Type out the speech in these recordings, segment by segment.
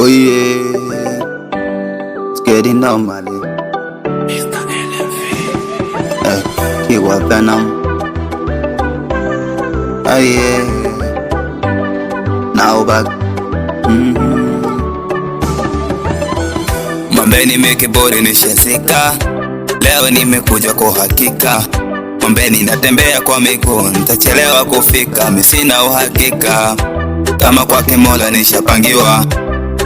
Oh yeah, it's getting normal. Mr. LMV. Kiwa Venom. Oh yeah, now back. Mwambeni nimekibori nishazika, leo nimekuja kwa hakika. Mwambeni natembea kwa miguu, nitachelewa kufika, mimi sina uhakika. Kama kwake Mola nishapangiwa,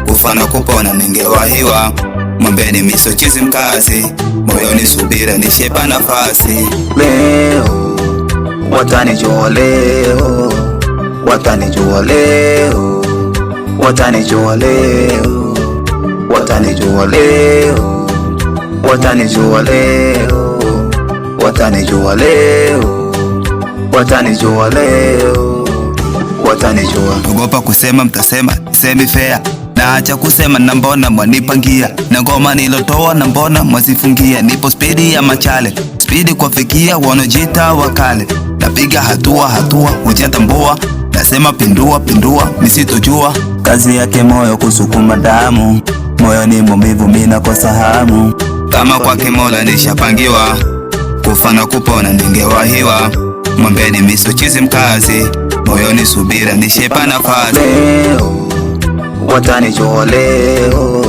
kufa na kupona ningewahiwa. Mwambeni mimi sio chizi mkazi, moyoni subira nishepa nafasi. Leo watanijua, leo watanijua, leo watanijua, leo watanijua, leo watanijua, leo watanijua, leo watanijua, leo watanijua. Ogopa kusema mtasema semi fair, naacha kusema na mbona mwanipangia, na ngoma nilotoa na mbona mwazifungia. Nipo speedi ya machale, speedi kuwafikia wanojita wakale. Napiga hatua hatua hujatambua, nasema pindua pindua misitojua. Kazi yake moyo kusukuma damu, moyo ni maumivu mina kosa hamu. Kama kwake Mola nishapangiwa, kufa na kupona ningewahiwa. Mwambeni mimi sio chizi mkazi, moyoni subira nishepa nafasi. Leo watanijua, leo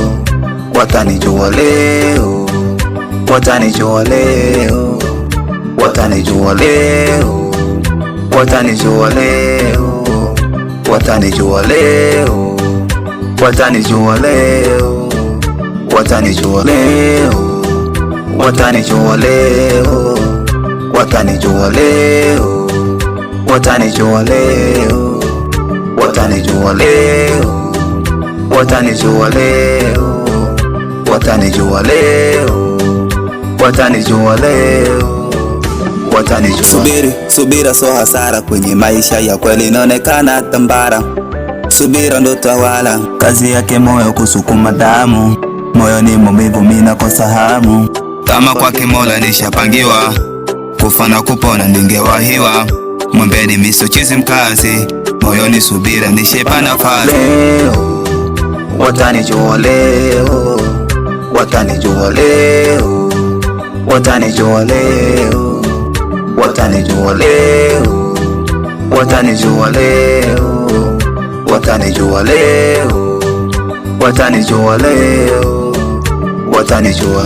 watanijua, leo watanijua, leo watanijua, leo watanijua, leo watanijua, leo watanijua, leo watanijua, leo watanijua, leo watanijua, leo watanijua, leo watanijua, leo watanijua, leo watanijua, leo watanijua, leo watanijua. Subira so hasara kwenye maisha ya kweli, inaonekana tambara. Subira ndo tawala, kazi yake moyo kusukuma damu, moyo ni maumivu mina kosa hamu. Kama kwake Mola nishapangiwa, kufa na kupona ningewahiwa. Mwambeni mimi sio chizi mkazi, moyoni subira nishepa nafasi. Leo watanijua, leo watanijua, leo watanijua, leo watanijua, leo watanijua, leo watanijua, leo watanijua, leo watanijua.